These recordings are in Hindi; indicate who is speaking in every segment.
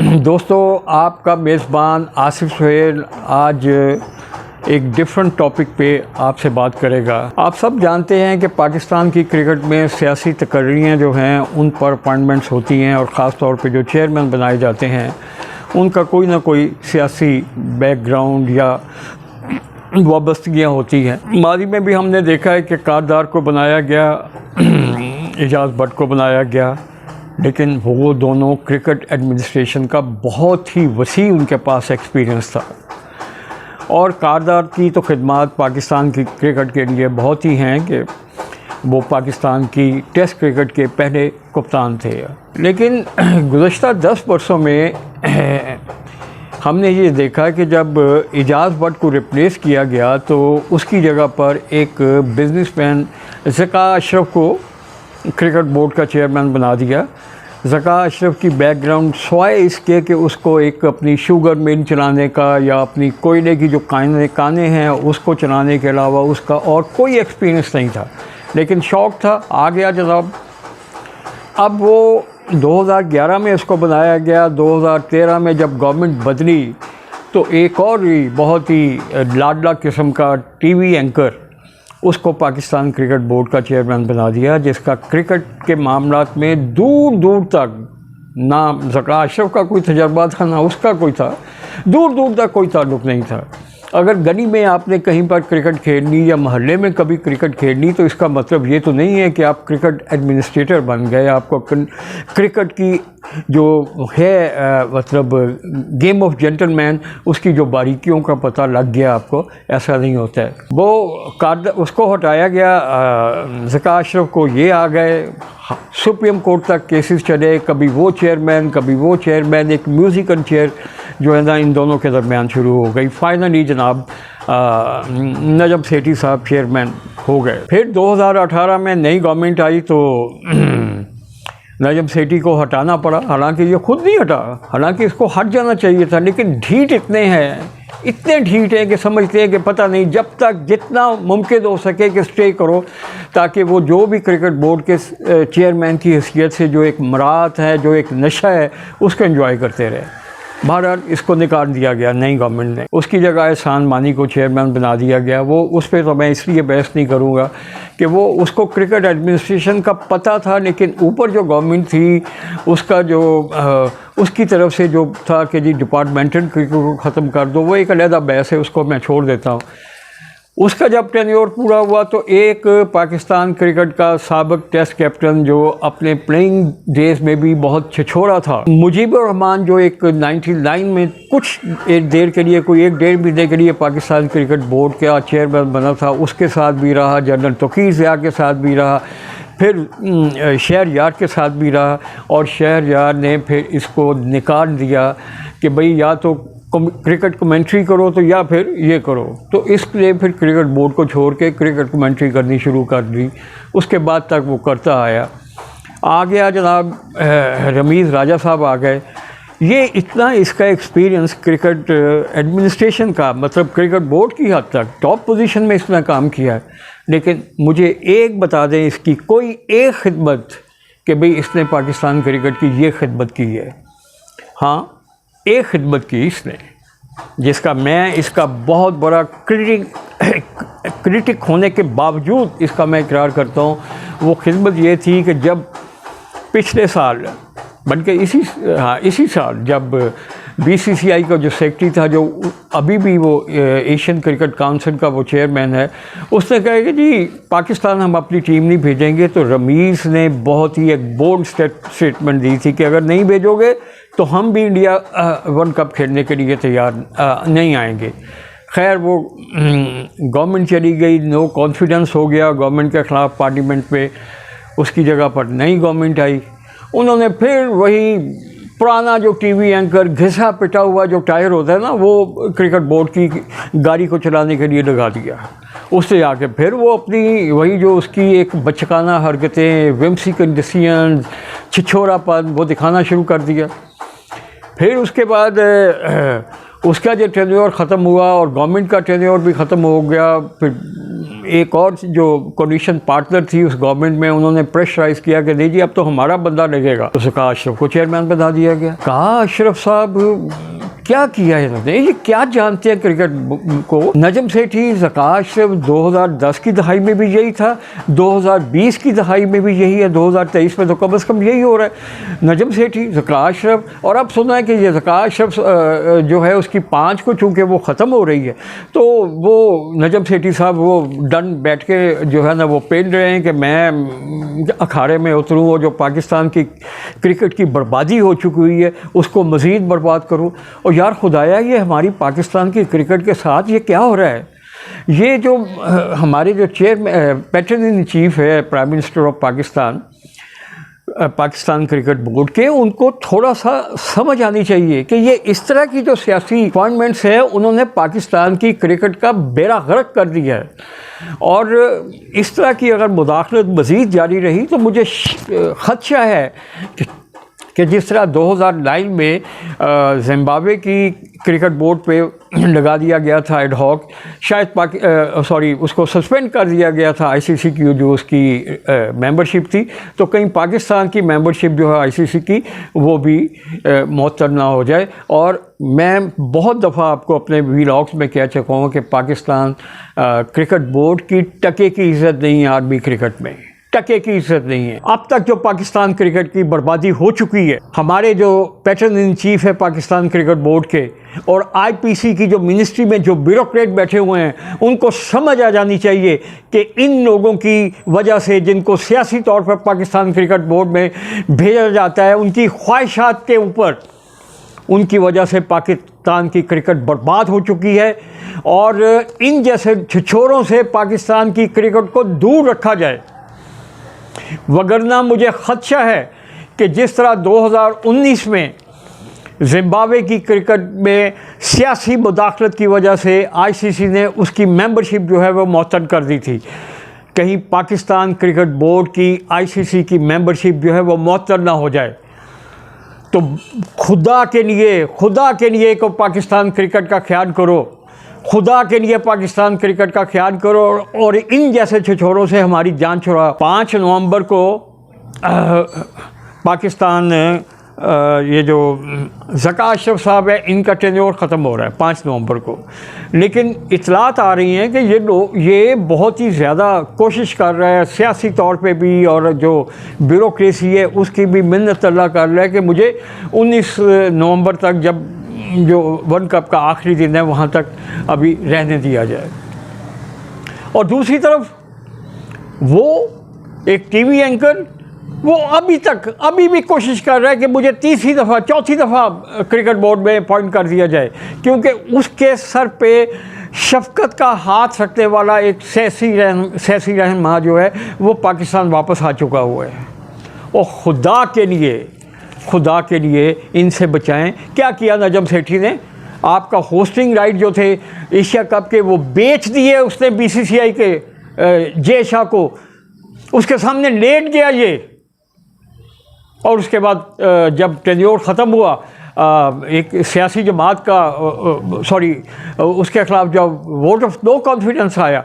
Speaker 1: दोस्तों, आपका मेज़बान आसिफ सुहेल आज एक डिफरेंट टॉपिक पे आपसे बात करेगा। आप सब जानते हैं कि पाकिस्तान की क्रिकेट में सियासी तकर्रियाँ जो हैं उन पर अपॉइंटमेंट्स होती हैं और ख़ास तौर पे जो चेयरमैन बनाए जाते हैं उनका कोई ना कोई सियासी बैकग्राउंड या वाबस्तगियाँ होती हैं। माजी में भी हमने देखा है कि कारदार को बनाया गया, एजाज़ भट्ट को बनाया गया, लेकिन वो दोनों क्रिकेट एडमिनिस्ट्रेशन का बहुत ही वसी उनके पास एक्सपीरियंस था और कारदार की तो खिदमात पाकिस्तान की क्रिकेट के लिए बहुत ही हैं कि वो पाकिस्तान की टेस्ट क्रिकेट के पहले कप्तान थे। लेकिन गुज़श्ता 10 वर्षों में हमने ये देखा कि जब एजाज़ भट्ट को रिप्लेस किया गया तो उसकी जगह पर एक बिजनेसमैन ज़का अशरफ को क्रिकेट बोर्ड का चेयरमैन बना दिया। ज़का अशरफ की बैकग्राउंड स्वाय इसके कि उसको एक अपनी शुगर मिल चलाने का या अपनी कोयले की जो काने हैं उसको चलाने के अलावा उसका और कोई एक्सपीरियंस नहीं था, लेकिन शौक़ था, आ गया जनाब। अब वो 2011 में उसको बनाया गया। 2013 में जब गवर्नमेंट बदली तो एक और ही बहुत ही लाडला किस्म का टीवी एंकर उसको पाकिस्तान क्रिकेट बोर्ड का चेयरमैन बना दिया, जिसका क्रिकेट के मामलात में दूर दूर तक ना ज़का अशरफ का कोई तजर्बा था ना उसका कोई था, दूर दूर तक कोई ताल्लुक़ नहीं था। अगर गली में आपने कहीं पर क्रिकेट खेलनी या मोहल्ले में कभी क्रिकेट खेलनी तो इसका मतलब ये तो नहीं है कि आप क्रिकेट एडमिनिस्ट्रेटर बन गए, आपको क्रिकेट की जो है मतलब गेम ऑफ जेंटलमैन उसकी जो बारीकियों का पता लग गया आपको, ऐसा नहीं होता है। वो उसको हटाया गया, ज़का अशरफ को ये आ गए, सुप्रीम कोर्ट तक केसेस चले, कभी वो चेयरमैन कभी वो चेयरमैन, एक म्यूज़िकल चेयर जो है ना इन दोनों के दरमियान शुरू हो गई। फाइनली जनाब नजम सेठी साहब चेयरमैन हो गए। फिर 2018 में नई गवर्नमेंट आई तो नजम सेठी को हटाना पड़ा, हालांकि ये खुद नहीं हटा, हालांकि इसको हट जाना चाहिए था, लेकिन ढीठ इतने ढीठ हैं कि समझते हैं कि पता नहीं, जब तक जितना मुमकिन हो सके कि स्टे करो ताकि वो जो भी क्रिकेट बोर्ड के चेयरमैन की हैसियत से जो एक मराहत है, जो एक नशा है, उसको एंजॉय करते रहे। बहरहाल इसको निकाल दिया गया नई गवर्नमेंट ने, उसकी जगह एहसान मानी को चेयरमैन बना दिया गया। वो उस पर तो मैं इसलिए बहस नहीं करूँगा कि वो उसको क्रिकेट एडमिनिस्ट्रेशन का पता था, लेकिन ऊपर जो गवर्नमेंट थी उसका जो उसकी तरफ से जो था कि जी डिपार्टमेंटल क्रिकेट को ख़त्म कर दो, वो एक अलहदा बहस है, उसको मैं छोड़ देता हूँ। उसका जब टेन्योर पूरा हुआ तो एक पाकिस्तान क्रिकेट का साबिक टेस्ट कैप्टन जो अपने प्लेइंग डेज में भी बहुत छिछोरा था, मुजीबुर रहमान, जो एक 99 में कुछ देर के लिए, कोई 1-1.5 महीने के लिए पाकिस्तान क्रिकेट बोर्ड का चेयरमैन बना था, उसके साथ भी रहा, जनरल तौकीर ज़िया के साथ भी रहा, फिर शहरयार के साथ भी रहा, और शहरयार ने फिर इसको निकाल दिया कि भाई या तो क्रिकेट कमेंट्री करो तो या फिर ये करो। तो इसलिए फिर क्रिकेट बोर्ड को छोड़ के क्रिकेट कमेंट्री करनी शुरू कर दी। उसके बाद तक वो करता आया। आ गया जनाब रमीज़ राजा साहब आ गए। ये इतना इसका एक्सपीरियंस क्रिकेट एडमिनिस्ट्रेशन का, मतलब क्रिकेट बोर्ड की हद तक टॉप पोजीशन में इसने काम किया है, लेकिन मुझे एक बता दें इसकी कोई एक खिदमत कि भाई इसने पाकिस्तान क्रिकेट की ये खिदमत की है। हाँ, एक खिदमत की इसने, जिसका मैं इसका बहुत बड़ा क्रिटिक होने के बावजूद इसका मैं इकरार करता हूँ। वो खिदमत ये थी कि जब पिछले साल बल्कि इसी साल जब BCCI का जो सेक्रेटरी था, जो अभी भी वो एशियन क्रिकेट काउंसिल का वो चेयरमैन है, उसने कहा कि जी पाकिस्तान हम अपनी टीम नहीं भेजेंगे, तो रमीज़ ने बहुत ही एक बोल्ड स्टेटमेंट दी थी कि अगर नहीं भेजोगे तो हम भी इंडिया वर्ल्ड कप खेलने के लिए तैयार नहीं आएंगे। खैर वो गवर्नमेंट चली गई, नो कॉन्फिडेंस हो गया गवर्नमेंट के ख़िलाफ़ पार्लियामेंट पे, उसकी जगह पर नई गवर्नमेंट आई। उन्होंने फिर वही पुराना जो टीवी एंकर घिसा पिटा हुआ जो टायर होता है ना, वो क्रिकेट बोर्ड की गाड़ी को चलाने के लिए लगा दिया। उससे आके फिर वो अपनी वही जो उसकी एक बचकाना हरकतें, विम्सिकल डिसीजन, छिछोरापन वो दिखाना शुरू कर दिया। फिर उसके बाद उसका जो टेन्योर ख़त्म हुआ और गवर्नमेंट का टेन्योर भी ख़त्म हो गया, फिर एक और जो कोलिशन पार्टनर थी उस गवर्नमेंट में, उन्होंने प्रेशराइज किया कि नहीं जी अब तो हमारा बंदा लगेगा, तो कहा अशरफ को चेयरमैन बना दिया गया। कहा अशरफ साहब क्या किया है इन्होंने, ये क्या जानते हैं क्रिकेट को। नजम सेठी, ज़का अशरफ 2010 की दहाई में भी यही था, 2020 की दहाई में भी यही है, 2023 में तो कम से कम यही हो रहा है। नजम सेठी, ज़का अशरफ, और अब सुना है कि ये ज़का अशरफ जो है उसकी 5 को चूँकि वो ख़त्म हो रही है, तो वो नजम सेठी साहब वो डन बैठ के जो है ना वो पेल रहे हैं कि मैं अखाड़े में उतरूँ और जो पाकिस्तान की क्रिकेट की बर्बादी हो चुकी हुई है उसको मज़ीद बर्बाद करूँ। और यार खुदाया, ये हमारी पाकिस्तान की क्रिकेट के साथ ये क्या हो रहा है। ये जो हमारे जो पैटर्न इन चीफ है prime minister of Pakistan, Pakistan cricket board के, उनको थोड़ा सा समझ आनी चाहिए कि ये इस तरह की जो सियासी अपॉइंटमेंट्स है उन्होंने पाकिस्तान की क्रिकेट का बेड़ा गर्क कर दिया है। और इस तरह की अगर मुदाखलत मज़ीद जारी रही तो मुझे ख़दशा है कि जिस तरह 2009 में जिम्बाब्वे की क्रिकेट बोर्ड पे लगा दिया गया था एड हॉक, शायद उसको सस्पेंड कर दिया गया था आईसीसी की जो उसकी मेंबरशिप थी, तो कहीं पाकिस्तान की मेंबरशिप जो है आईसीसी की वो भी मुअत्तल ना हो जाए। और मैं बहुत दफ़ा आपको अपने व्लॉग्स में कह चुका हूँ कि पाकिस्तान क्रिकेट बोर्ड की टके की इज़्ज़त नहीं है, आर्मी क्रिकेट में टके की इज्जत नहीं है। अब तक जो पाकिस्तान क्रिकेट की बर्बादी हो चुकी है, हमारे जो पैटर्न इन चीफ है पाकिस्तान क्रिकेट बोर्ड के और आईपीसी की जो मिनिस्ट्री में जो ब्यूरोक्रेट बैठे हुए हैं, उनको समझ आ जानी चाहिए कि इन लोगों की वजह से, जिनको सियासी तौर पर पाकिस्तान क्रिकेट बोर्ड में भेजा जाता है, उनकी ख्वाहिशात के ऊपर, उनकी वजह से पाकिस्तान की क्रिकेट बर्बाद हो चुकी है। और इन जैसे छिछोरों से पाकिस्तान की क्रिकेट को दूर रखा जाए, वगरना मुझे ख़दशा है कि जिस तरह 2019 में जिम्बाब्वे की क्रिकेट में सियासी मुदाखलत की वजह से आईसीसी ने उसकी मेंबरशिप जो है वो मुअत्तल कर दी थी, कहीं पाकिस्तान क्रिकेट बोर्ड की आईसीसी की मेंबरशिप जो है वो मुअत्तल ना हो जाए। तो खुदा के लिए को पाकिस्तान क्रिकेट का ख्याल करो, खुदा के लिए पाकिस्तान क्रिकेट का ख्याल करो और इन जैसे छिछोरों से हमारी जान छुड़ा। 5 नवंबर को पाकिस्तान ये जो ज़का अशरफ साहब है इनका टेन्योर ख़त्म हो रहा है 5 नवंबर को, लेकिन इतलात आ रही हैं कि ये बहुत ही ज़्यादा कोशिश कर रहा है सियासी तौर पे भी, और जो ब्यूरोक्रेसी है उसकी भी मिन्नत अल्लाह कर रहा है कि मुझे 19 नवंबर तक, जब जो वर्ल्ड कप का आखिरी दिन है, वहाँ तक अभी रहने दिया जाए। और दूसरी तरफ वो एक टीवी एंकर, वो अभी भी कोशिश कर रहा है कि मुझे 3री दफ़ा 4थी दफ़ा क्रिकेट बोर्ड में अपॉइंट कर दिया जाए, क्योंकि उसके सर पे शफ़क़त का हाथ रखने वाला एक सियासी रहनुमा जो है वो पाकिस्तान वापस आ चुका हुआ है। और खुदा के लिए इनसे बचाएं। क्या किया नजम सेठी ने, आपका होस्टिंग राइट जो थे एशिया कप के वो बेच दिए उसने बीसीसीआई के जे शाह को, उसके सामने लेट गया ये। और उसके बाद जब टेन्योर ख़त्म हुआ, एक सियासी जमात का उसके ख़िलाफ़ जब वोट ऑफ नो कॉन्फिडेंस आया,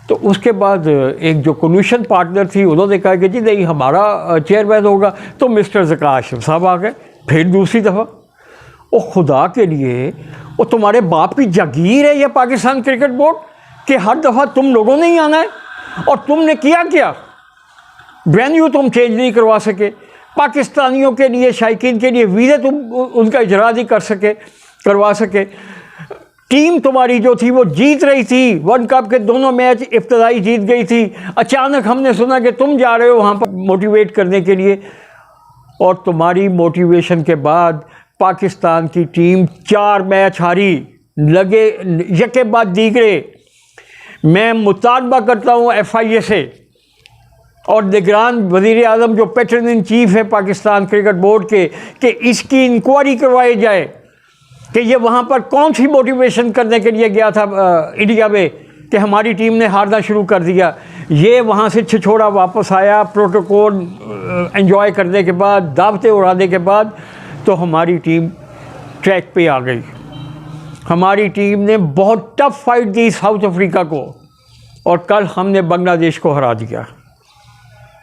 Speaker 1: तो उसके बाद एक जो कोलिशन पार्टनर थी उन्होंने कहा कि जी नहीं हमारा चेयरमैन होगा, तो मिस्टर ज़का अशरफ साहब आ गए फिर दूसरी दफ़ा। और खुदा के लिए, वो तुम्हारे बाप की जागीर है ये पाकिस्तान क्रिकेट बोर्ड कि हर दफ़ा तुम लोगों ने ही आना है। और तुमने किया क्या, वेन्यू तुम चेंज नहीं करवा सके, पाकिस्तानियों के लिए, शायकीन के लिए वीज़े तुम उनका इजरा नहीं करवा सके। टीम तुम्हारी जो थी वो जीत रही थी, वर्ल्ड कप के दोनों मैच इब्तदाई जीत गई थी। अचानक हमने सुना कि तुम जा रहे हो वहाँ पर मोटिवेट करने के लिए, और तुम्हारी मोटिवेशन के बाद पाकिस्तान की टीम 4 मैच हारी, लगे यके बाद दीगरे। मैं मुतालबा करता हूँ FIA से और निगरान वज़ीर आज़म जो पैटर्न इन चीफ है पाकिस्तान क्रिकेट बोर्ड के, कि इसकी इंक्वायरी करवाई जाए कि ये वहाँ पर कौन सी मोटिवेशन करने के लिए गया था इंडिया में कि हमारी टीम ने हारना शुरू कर दिया। ये वहाँ से छिछोड़ा वापस आया प्रोटोकॉल एंजॉय करने के बाद, दावतें उड़ाने के बाद, तो हमारी टीम ट्रैक पे आ गई। हमारी टीम ने बहुत टफ फाइट दी साउथ अफ्रीका को और कल हमने बांग्लादेश को हरा दिया।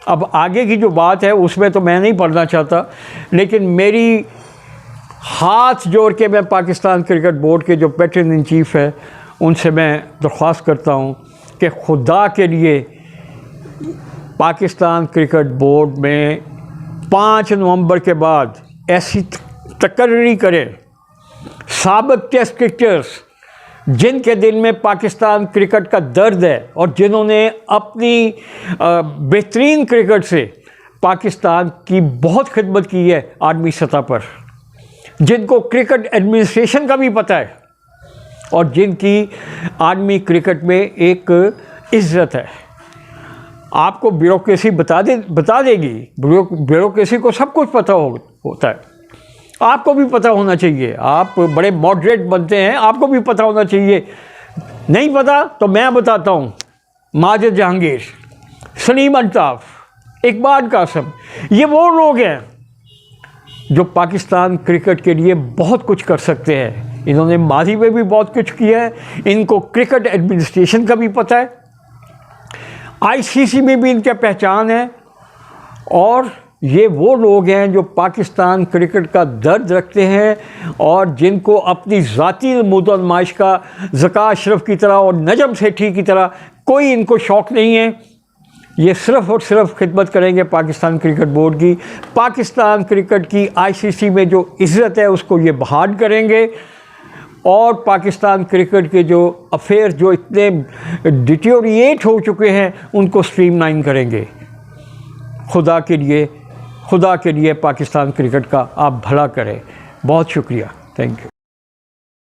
Speaker 1: अब आगे की जो बात है उसमें तो मैं नहीं पढ़ना चाहता, लेकिन मेरी हाथ जोड़ के मैं पाकिस्तान क्रिकेट बोर्ड के जो पैटर्न इन चीफ है उनसे मैं दरख्वास्त करता हूँ कि खुदा के लिए पाकिस्तान क्रिकेट बोर्ड में 5 नवंबर के बाद ऐसी तकर्री करें साबिक टेस्ट क्रिकेटर्स जिनके दिल में पाकिस्तान क्रिकेट का दर्द है और जिन्होंने अपनी बेहतरीन क्रिकेट से पाकिस्तान की बहुत खिदमत की है आर्मी सतह पर, जिनको क्रिकेट एडमिनिस्ट्रेशन का भी पता है और जिनकी आर्मी क्रिकेट में एक इज्जत है। आपको ब्यूरोक्रेसी बता देगी, ब्यूरोक्रेसी को सब कुछ पता होता है, आपको भी पता होना चाहिए। आप बड़े मॉडरेट बनते हैं, आपको भी पता होना चाहिए। नहीं पता तो मैं बताता हूँ। माजिद जहांगीर, सलीम अल्ताफ़, इकबाल कासिम, ये वो लोग हैं जो पाकिस्तान क्रिकेट के लिए बहुत कुछ कर सकते हैं। इन्होंने माजी में भी बहुत कुछ किया है, इनको क्रिकेट एडमिनिस्ट्रेशन का भी पता है, आईसीसी में भी इनका पहचान है और ये वो लोग हैं जो पाकिस्तान क्रिकेट का दर्द रखते हैं और जिनको अपनी ज़ाती नमूद और नुमाइश का ज़का अशरफ की तरह और नजम सेठी की तरह कोई इनको शौक़ नहीं है। ये सिर्फ़ और सिर्फ खिदमत करेंगे पाकिस्तान क्रिकेट बोर्ड की। पाकिस्तान क्रिकेट की आईसीसी में जो इज़्ज़त है उसको ये बहाल करेंगे और पाकिस्तान क्रिकेट के जो अफेयर जो इतने डिटेरिएट हो चुके हैं उनको स्ट्रीमलाइन करेंगे। खुदा के लिए पाकिस्तान क्रिकेट का आप भला करें। बहुत शुक्रिया, थैंक यू।